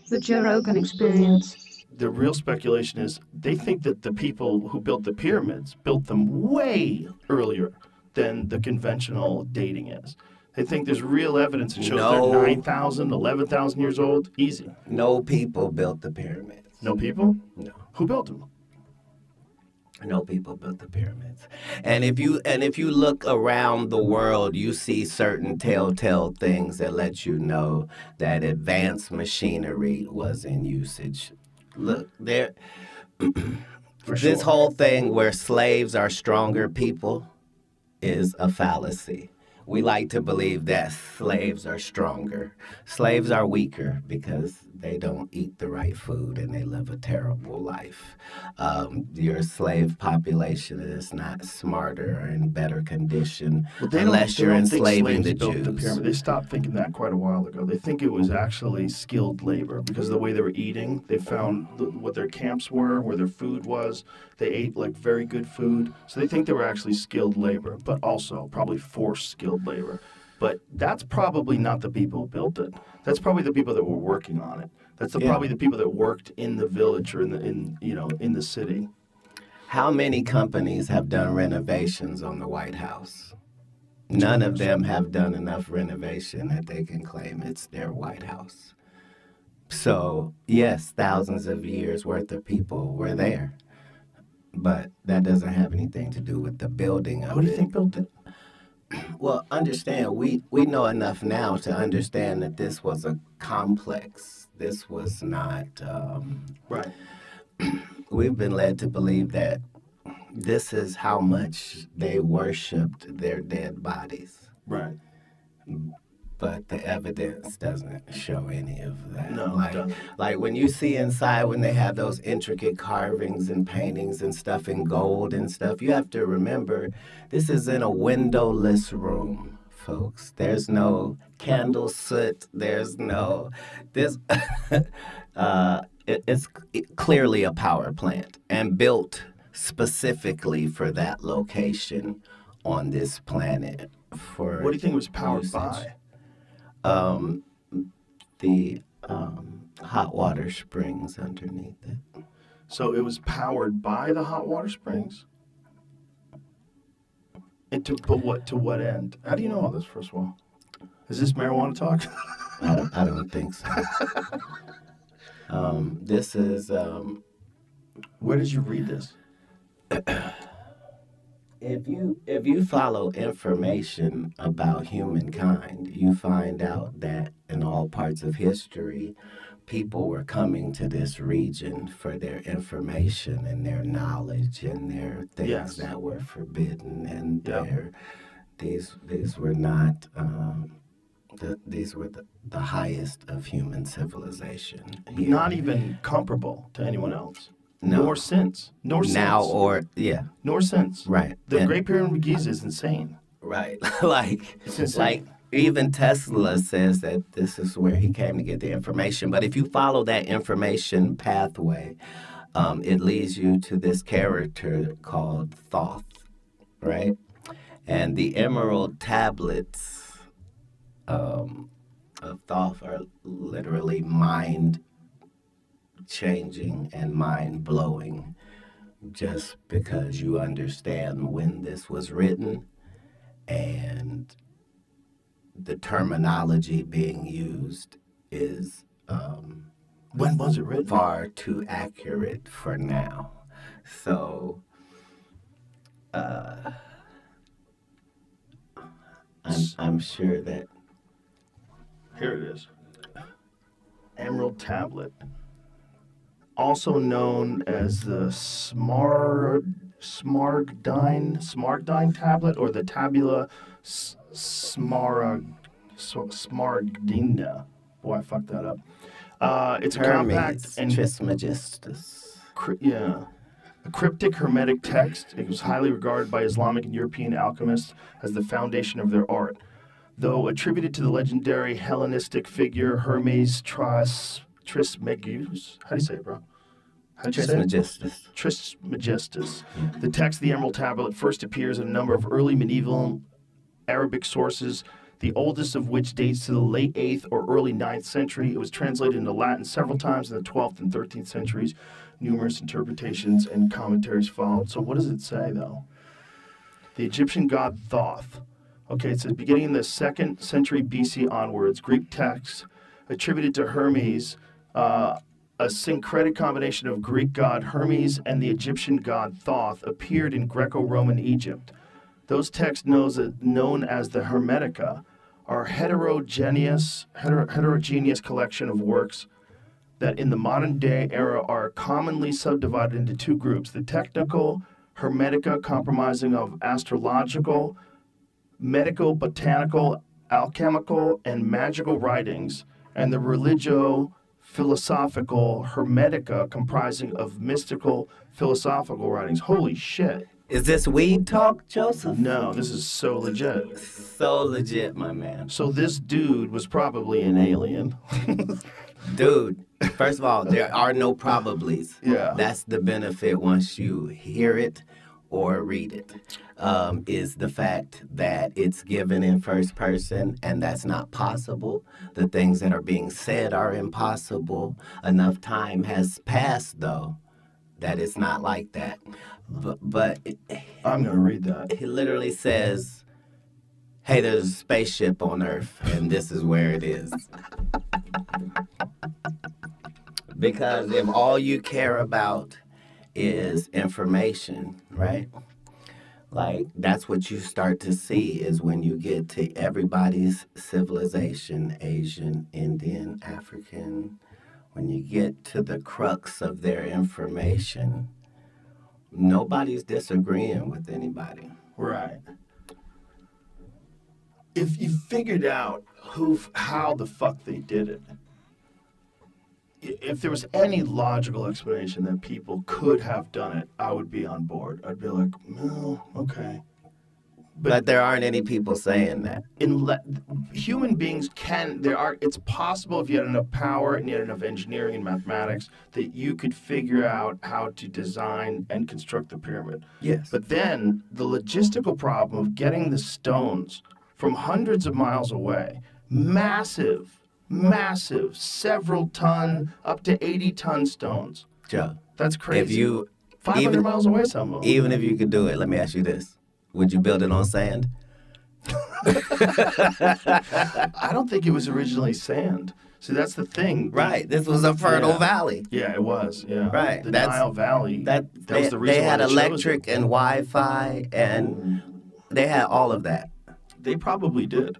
The Joe Rogan Experience. The real speculation is they think that the people who built the pyramids built them way earlier than the conventional dating is. They think there's real evidence that shows No. they're 9,000, 11,000 years old. Easy. No people built the pyramids. No people? No. Who built them? No people built the pyramids. And if you look around the world, you see certain telltale things that let you know that advanced machinery was in usage. Look, there this whole thing where slaves are stronger people is a fallacy. We like to believe that slaves are stronger. Slaves are weaker because they don't eat the right food and they live a terrible life. Your slave population is not smarter or in better condition unless you're enslaving the Jews. They stopped thinking that quite a while ago. They think it was actually skilled labor because of the way they were eating. They found what their camps were, where their food was. They ate like very good food. So they think they were actually skilled labor, but also probably forced skilled labor. But that's probably not the people who built it. That's probably the people that were working on it. That's probably the people that worked in the village or in the city. How many companies have done renovations on the White House? None of them have done enough renovation that they can claim it's their White House. So, yes, thousands of years worth of people were there. But that doesn't have anything to do with the building of it. Who do you think built it? Well, understand, we know enough now to understand that this was a complex. This was not... Right. We've been led to believe that this is how much they worshipped their dead bodies. Right. But the evidence doesn't show any of that. No, it doesn't. Like when you see inside, when they have those intricate carvings and paintings and stuff in gold and stuff, you have to remember this is in a windowless room, folks. There's no candle soot. There's no... It's clearly a power plant and built specifically for that location on this planet. For What do you think it was powered usage. by? The hot water springs underneath it. So it was powered by the hot water springs? And to what end? How do you know all this, first of all? Is this marijuana talk? I don't think so. This is... Where did you read this? If you follow information about humankind, you find out that in all parts of history, people were coming to this region for their information and their knowledge and their things that were forbidden, and these were not these were the highest of human civilization. Here. Not even comparable to anyone else. No. Nor since. Nor since. Right. The Great Pyramid of Giza is insane. Right. It's insane. Like even Tesla says that this is where he came to get the information. But if you follow that information pathway, it leads you to this character called Thoth, right? And the emerald tablets of Thoth are literally mind-changing and mind-blowing, just because you understand when this was written and the terminology being used is when was it written? Far too accurate for now. So I'm sure that here it is. Emerald tablet, also known as the Smaragdine tablet, or the Tabula Smaragdina. Boy, I fucked that up. It's a compact and Trismegistus. A cryptic hermetic text. It was highly regarded by Islamic and European alchemists as the foundation of their art. Though attributed to the legendary Hellenistic figure Hermes Trismegistus. How do you say it, bro? Trismegistus. Trismegistus. The text of the Emerald Tablet first appears in a number of early medieval Arabic sources the oldest of which dates to the late 8th or early 9th century. It was translated into Latin several times in the 12th and 13th centuries. Numerous interpretations and commentaries followed. So what does it say, though? The Egyptian god Thoth. Okay, it says beginning in the 2nd century BC onwards, Greek texts attributed to Hermes, a syncretic combination of Greek god Hermes and the Egyptian god Thoth, appeared in Greco-Roman Egypt. Those texts known as the Hermetica are heterogeneous collection of works that in the modern day era are commonly subdivided into two groups: the technical Hermetica, comprising of astrological, medical, botanical, alchemical, and magical writings, and the religio-philosophical Hermetica, comprising of mystical, philosophical writings. Holy shit. Is this weed talk, Joseph? No, this is so legit. So legit, my man. So this dude was probably an alien. Dude, first of all, there are no probablys. Yeah. That's the benefit once you hear it or read it, is the fact that it's given in first person, and that's not possible. The things that are being said are impossible. Enough time has passed, though, that it's not like that. But I'm going to read that. He literally says, hey, there's a spaceship on Earth, and this is where it is. Because if all you care about is information, right? Like, that's what you start to see is when you get to everybody's civilization, Asian, Indian, African, when you get to the crux of their information, nobody's disagreeing with anybody. Right. If you figured out how the fuck they did it, if there was any logical explanation that people could have done it, I would be on board. I'd be like, no, okay. But there aren't any people saying that. Human beings it's possible if you had enough power and you had enough engineering and mathematics that you could figure out how to design and construct the pyramid. Yes. But then the logistical problem of getting the stones from hundreds of miles away, massive, several ton, up to 80-ton stones. Joe. That's crazy. If you 500 miles away, some of them. Even if you could do it, let me ask you this. Would you build it on sand? I don't think it was originally sand. See, that's the thing. Right. This was a fertile valley. Yeah, it was. Yeah. Right. The Nile Valley. That was the reason they had why electric and Wi-Fi, and they had all of that. They probably did.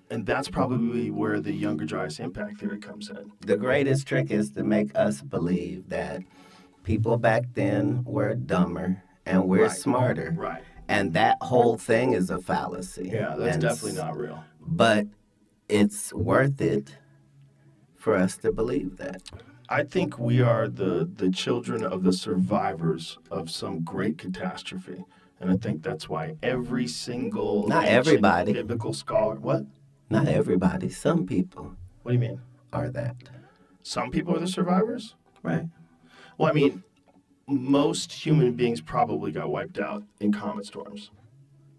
And that's probably where the Younger Dryas impact theory comes in. The greatest trick is to make us believe that people back then were dumber and we're smarter. Right. And that whole thing is a fallacy. Yeah, that's definitely not real. But it's worth it for us to believe that. I think we are the children of the survivors of some great catastrophe. And I think that's why every single Not everybody. biblical scholar... What? Not everybody. Some people What do you mean? are that. Some people are the survivors? Right. Well, I mean, most human beings probably got wiped out in comet storms.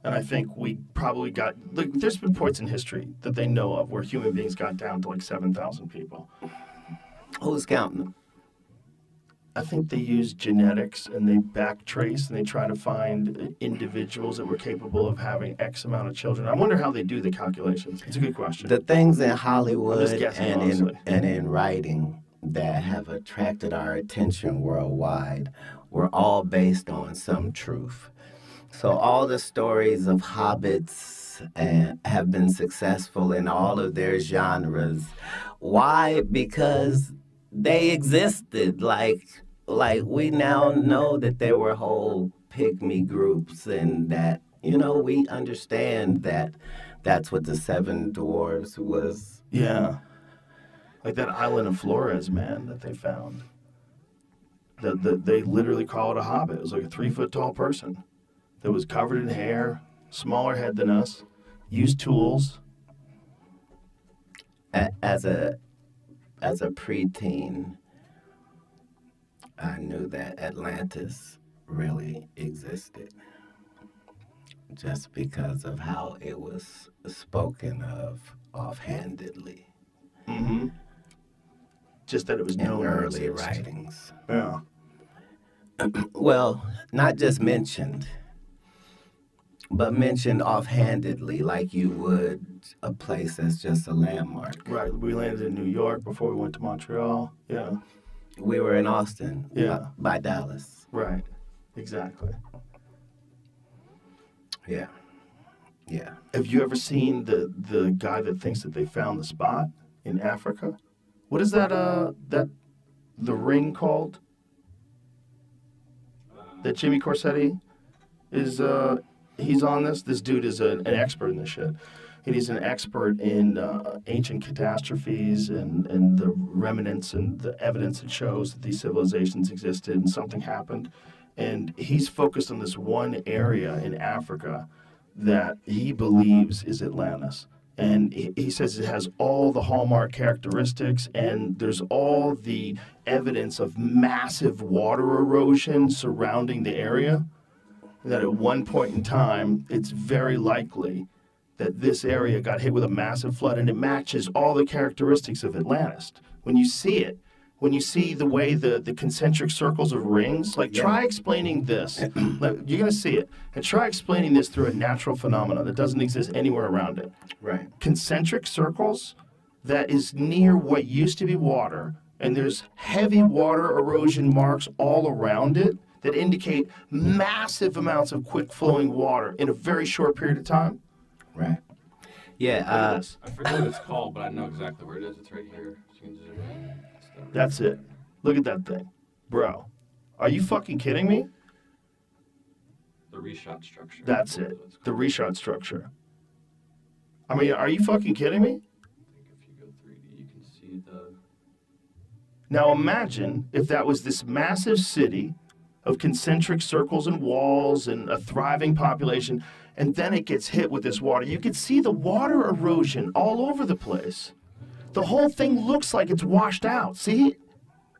And I think we probably got... Like, there's been points in history that they know of where human beings got down to like 7,000 people. Who's counting them? I think they use genetics and they backtrace and they try to find individuals that were capable of having X amount of children. I wonder how they do the calculations. It's a good question. The things in Hollywood I'm just guessing, honestly. and in writing that have attracted our attention worldwide were all based on some truth. So all the stories of hobbits have been successful in all of their genres. Why? Because they existed. Like we now know that there were whole pygmy groups, and that, we understand that that's what the Seven Dwarves was. Yeah. Like that island of Flores, man, that they found. They literally call it a hobbit. It was like a 3-foot tall person that was covered in hair, smaller head than us, used tools. As a preteen, I knew that Atlantis really existed. just because of how it was spoken of offhandedly Mm-hmm. Just that it was in known to early exist. writings. Yeah. Well, not just mentioned, but mentioned offhandedly, like you would a place that's just a landmark. Right. We landed in New York before we went to Montreal. Yeah. We were in Austin, Yeah. by Dallas. Right. Exactly. Yeah, yeah. Have you ever seen the guy that thinks that they found the spot in Africa? What is that the ring called? That Jimmy Corsetti is he's on this. This dude is an expert in this shit. And he's an expert in ancient catastrophes and the remnants and the evidence that shows that these civilizations existed and something happened. And he's focused on this one area in Africa that he believes is Atlantis. And he says it has all the hallmark characteristics, and there's all the evidence of massive water erosion surrounding the area. That at one point in time, it's very likely that this area got hit with a massive flood, and it matches all the characteristics of Atlantis. When you see it, when you see the way the concentric circles of rings, like try explaining this. Like, you're going to see it. And try explaining this through a natural phenomenon that doesn't exist anywhere around it. Right. Concentric circles that is near what used to be water, and there's heavy water erosion marks all around it that indicate massive amounts of quick flowing water in a very short period of time. Right. Look at Yeah, this. I forget what it's called, but I know exactly where it is. It's right here. So you can zoom in. That's it. Look at that thing. Bro, are you fucking kidding me? The reshot structure. That's it. The reshot structure. I mean, are you fucking kidding me? I think if you go 3D, you can see the. Now imagine if that was this massive city of concentric circles and walls and a thriving population, and then it gets hit with this water. You can see the water erosion all over the place. The whole thing looks like it's washed out. See?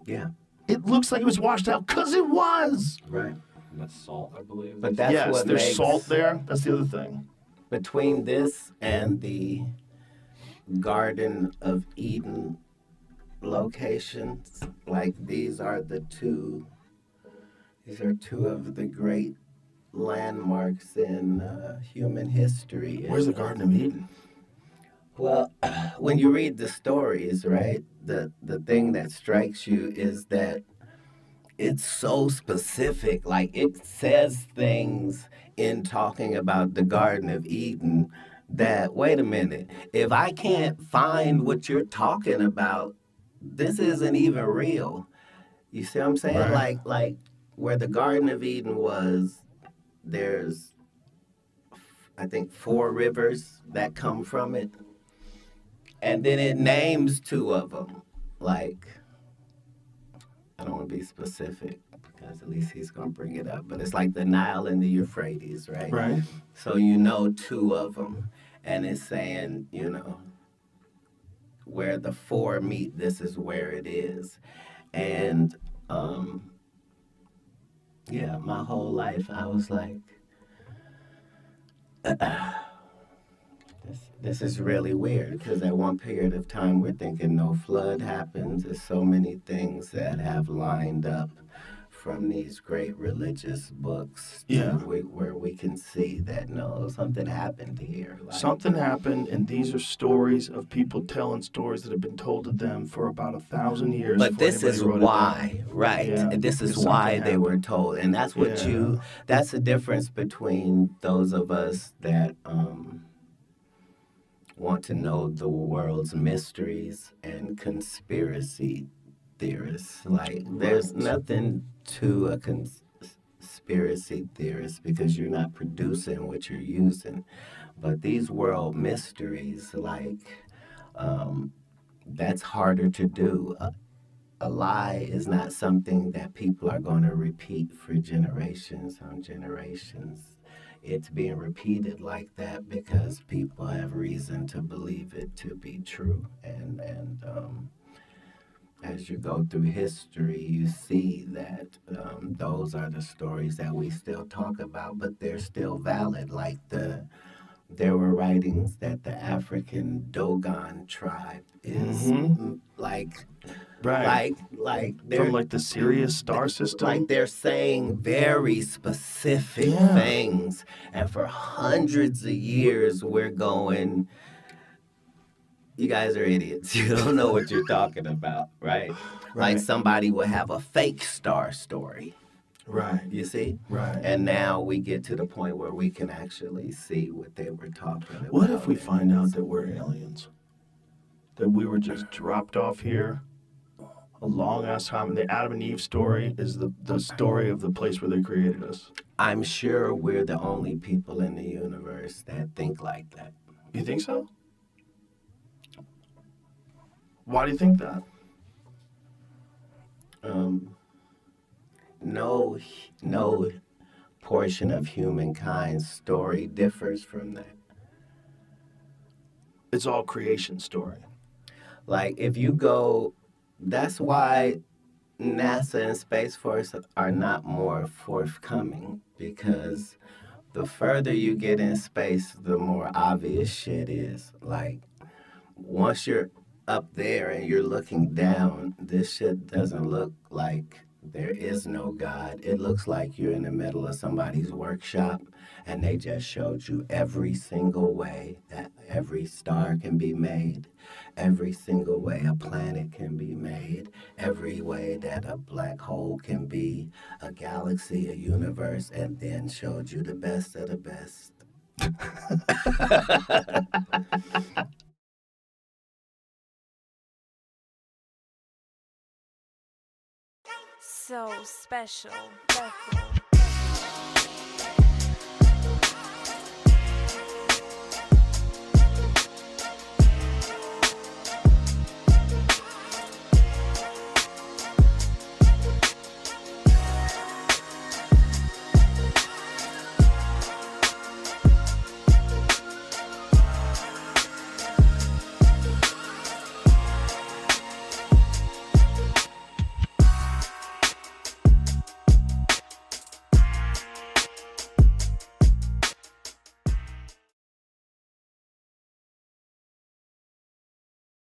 yeah. It looks like it was washed out because it was. Right. And that's salt, I believe. But that's Yes, what there's makes salt there. That's the other thing. between this and the Garden of Eden locations. Like these are two of the great landmarks in human history. Where's the Garden of Eden? Well, when you read the stories, right, the thing that strikes you is that it's so specific. Like it says things in talking about the Garden of Eden that, wait a minute, if I can't find what you're talking about, this isn't even real. You see what I'm saying? Right. Like where the Garden of Eden was, there's, I think, 4 rivers that come from it. And then it names 2 of them. Like, I don't want to be specific because at least he's going to bring it up. But it's like the Nile and the Euphrates, right? Right. So you know 2 of them. And it's saying, where the 4 meet, this is where it is. And, yeah, my whole life I was like, this is really weird, because at one period of time we're thinking no flood happens. There's so many things that have lined up from these great religious books to Yeah. where we can see that no, something happened here. Like, Something happened, and these are stories of people telling stories that have been told to them for about 1,000 years. but before this is anybody wrote it why, down. right? Yeah, This is because why something they were happened. told, and that's what Yeah. that's the difference between those of us that want to know the world's mysteries and conspiracy theorists. Like, there's Right. nothing to a conspiracy theorist because you're not producing what you're using. But these world mysteries, like, that's harder to do. A lie is not something that people are going to repeat for generations on generations. It's being repeated like that because people have reason to believe it to be true, and as you go through history, you see that those are the stories that we still talk about, but they're still valid. Like there were writings that the African Dogon tribe is like Right. they're From like the Sirius star system. like they're saying very specific things, and for hundreds of years we're going, you guys are idiots. You don't know what you're talking about, right? Like somebody will have a fake star story. Right. You see? Right. And now we get to the point where we can actually see what they were talking about. What if we find out that we're aliens? That we were just dropped off here a long ass time. The Adam and Eve story is the story of the place where they created us. I'm sure we're the only people in the universe that think like that. You think so? Why do you think that? No portion of humankind's story differs from that. It's all creation story. Like if you go, that's why NASA and Space Force are not more forthcoming, because the further you get in space, the more obvious shit is. Like once you're up there and you're looking down, this shit doesn't look like there is no God. It looks like you're in the middle of somebody's workshop and they just showed you every single way that every star can be made, every single way a planet can be made, every way that a black hole can be, a galaxy, a universe, and then showed you the best of the best. So special.